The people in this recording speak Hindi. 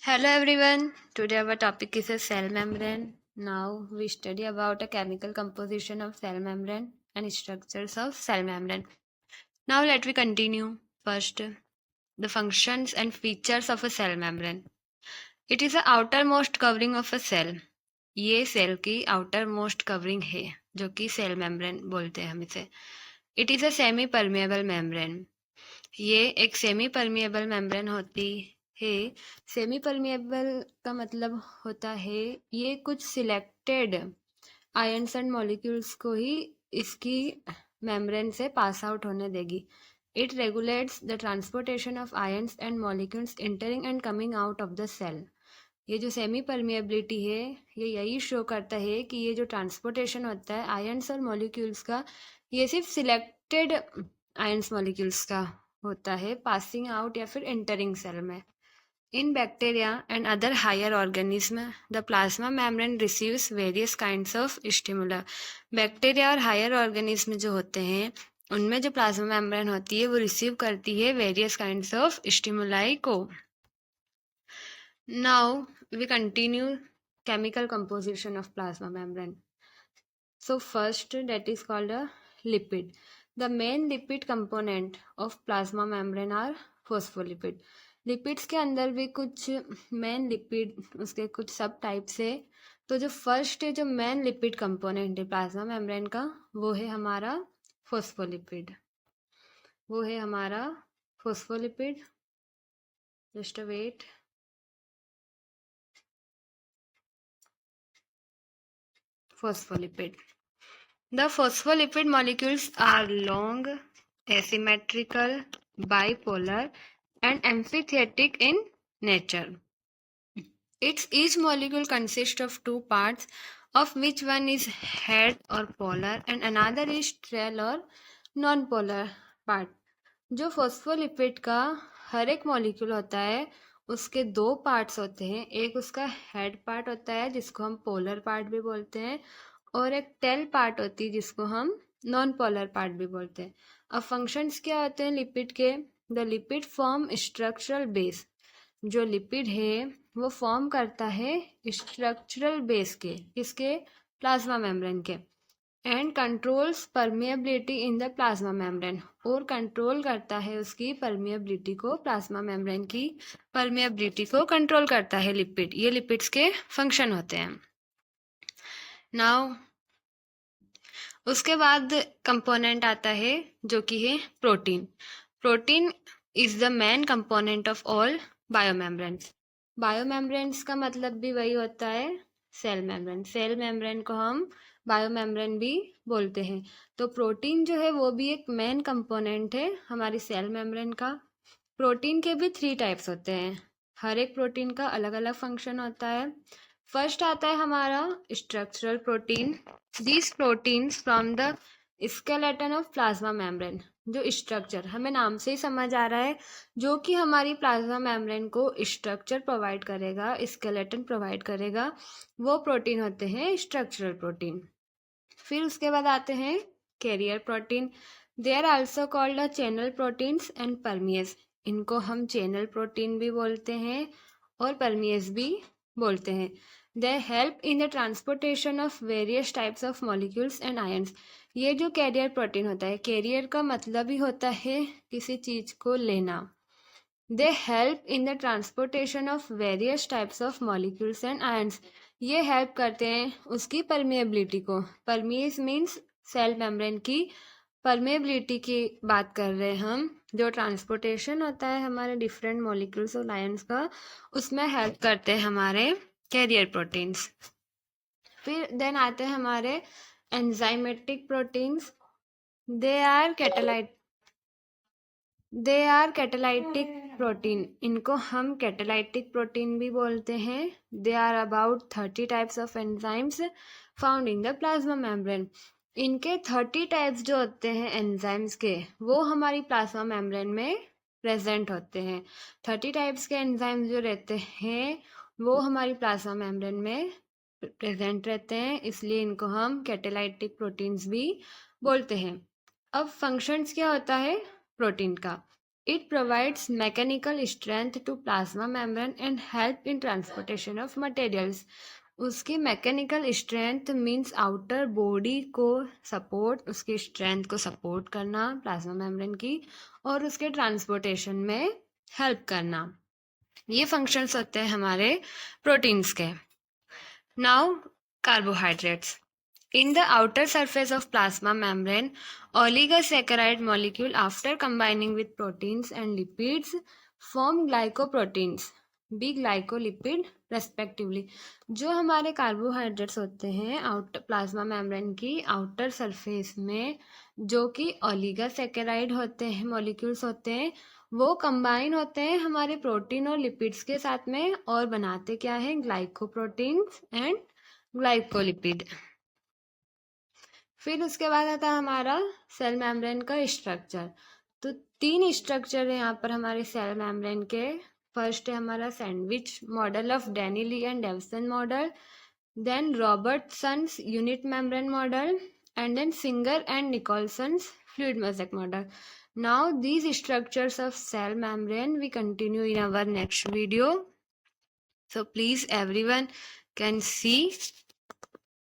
Hello everyone. Today our topic is a cell membrane. Now we study about a chemical composition of cell membrane and structures of cell membrane. Now let me continue. First, the functions and features of a cell membrane. It is the outermost covering of a cell. ये सेल की outermost covering है जो कि सेल मेम्ब्रेन बोलते हैं हम इसे. It is a semi permeable membrane. ये एक सेमी परमिएबल मेम्ब्रेन होती है. सेमी परमिएबल का मतलब होता है ये कुछ सिलेक्टेड आयन्स एंड मॉलिक्यूल्स को ही इसकी मेम्ब्रेन से पास आउट होने देगी. It regulates the transportation of ions and molecules entering and coming out of the cell. ये जो सेमी परमिएबिलिटी है ये यही शो करता है कि ये जो ट्रांसपोर्टेशन होता है आयन्स और मॉलिक्यूल्स का, ये सिर्फ सिलेक्टेड आयन्स मॉलिक्यूल्स का होता है पासिंग आउट या फिर एंटरिंग सेल में. In bacteria and other higher organism the plasma membrane receives various kinds of stimula. Bacteria और हायर ऑर्गेनिज्म जो होते हैं उनमें जो प्लाज्मा मेम्ब्रेन होती है वो रिसीव करती है वेरियस काइंड्स ऑफ स्टिमुलाई को. Now we continue chemical composition of plasma membrane. So first that is called a lipid. The main lipid component of plasma membrane are phospholipid. Lipids के अंदर भी कुछ मेन लिपिड उसके कुछ सब टाइप्स है. तो जो फर्स्ट है जो मेन लिपिड कंपोनेंट है प्लाज्मा मेम्ब्रेन का वो है हमारा phospholipid. Just wait. Phospholipid. The phospholipid molecules are long, asymmetrical, bipolar, and amphitheatic in nature. Each molecule consists of two parts, of which one is head or polar and another is tail or non-polar part. जो फोस्फोलिपिड का हर एक मॉलिक्यूल होता है उसके दो पार्ट्स होते हैं. एक उसका हेड पार्ट होता है जिसको हम पोलर पार्ट भी बोलते हैं और एक टेल पार्ट होती है जिसको हम नॉन पोलर पार्ट भी बोलते हैं. अब फंक्शंस क्या होते हैं लिपिड के? The lipid form structural base. जो लिपिड है वो फॉर्म करता है स्ट्रक्चरल बेस के, किसके? प्लाज्मा मेम्ब्रेन के. And controls permeability in the plasma membrane. और कंट्रोल करता है उसकी परमिएबिलिटी को, प्लाज्मा मेम्ब्रेन की परमिएबिलिटी को कंट्रोल करता है लिपिड. ये लिपिड्स के फंक्शन होते हैं. नाउ उसके बाद कंपोनेंट आता है जो कि है protein. Protein is the main component of all biomembranes. Biomembranes का मतलब भी वही होता है सेल मेम्ब्रेन. सेल मेम्ब्रेन को हम बायोमेम्ब्रेन भी बोलते हैं. तो प्रोटीन जो है वो भी एक मेन कंपोनेंट है हमारी सेल मेम्ब्रेन का. प्रोटीन के भी 3 टाइप्स होते हैं. हर एक प्रोटीन का अलग अलग फंक्शन होता है. फर्स्ट आता है हमारा structural protein. This proteins from the skeleton of plasma membrane. जो स्ट्रक्चर हमें नाम से ही समझ आ रहा है, जो कि हमारी प्लाज्मा मेम्ब्रेन को स्ट्रक्चर प्रोवाइड करेगा, स्केलेटन प्रोवाइड करेगा, वो प्रोटीन होते हैं स्ट्रक्चरल प्रोटीन. फिर उसके बाद आते हैं carrier protein. They are also called the channel proteins and permeases. इनको हम चैनल प्रोटीन भी बोलते हैं और परमियस भी बोलते हैं. They help in the transportation of various types of molecules and ions. ये जो कैरियर प्रोटीन होता है, कैरियर का मतलब ही होता है किसी चीज को लेना. They help in the transportation of various types of molecules and ions. ये हेल्प करते हैं उसकी परमिएबिलिटी को. परमियस मीन्स सेल मेम्ब्रेन की परमिएबिलिटी की बात कर रहे हैं हम. जो ट्रांसपोर्टेशन होता है हमारे डिफरेंट मॉलिक्यूल्स और आयन्स का, उसमें हेल्प करते हैं हमारे कैरियर प्रोटीन्स. फिर देन आते हैं हमारे enzymatic proteins. They are catalytic protein. इनको हम कैटालाइटिक प्रोटीन भी बोलते हैं. They are about 30 types of enzymes found in the plasma membrane. इनके 30 टाइप्स जो होते हैं एंजाइम्स के, वो हमारी प्लाज्मा मेम्ब्रेन में प्रेजेंट होते हैं. 30 टाइप्स के एंजाइम्स जो रहते हैं वो हमारी प्लाज्मा मेम्ब्रेन में प्रेजेंट रहते हैं, इसलिए इनको हम कैटालाइटिक प्रोटीन्स भी बोलते हैं. अब फंक्शंस क्या होता है प्रोटीन का? It provides mechanical strength to plasma membrane and help in transportation of materials. उसकी mechanical strength means outer body को सपोर्ट, उसकी स्ट्रेंथ को सपोर्ट करना प्लाज्मा मेम्ब्रेन की, और उसके ट्रांसपोर्टेशन में हेल्प करना. ये फंक्शंस होते हैं हमारे प्रोटीन्स के. Now carbohydrates. In the outer surface of plasma membrane, oligosaccharide molecule after combining with proteins and lipids form glycoproteins, be glycolipid respectively. जो हमारे कार्बोहाइड्रेट्स होते हैं प्लाज्मा मेम्ब्रेन की आउटर सरफेस में, जो कि ओलिगोसैकेराइड होते हैं, मॉलिक्यूल्स होते हैं, वो कंबाइन होते हैं हमारे प्रोटीन और लिपिड्स के साथ में और बनाते क्या है, ग्लाइकोप्रोटीन्स एंड ग्लाइकोलिपिड. फिर उसके बाद आता है हमारा सेल मेम्ब्रेन का स्ट्रक्चर. तो 3 स्ट्रक्चर है यहाँ पर हमारे सेल मेम्ब्रेन के. फर्स्ट है हमारा sandwich model of Danielli and Davson model, then Robertson's unit membrane model, and then Singer and Nicolson's fluid mosaic model. Now these structures of cell membrane we continue in our next video. So please everyone can see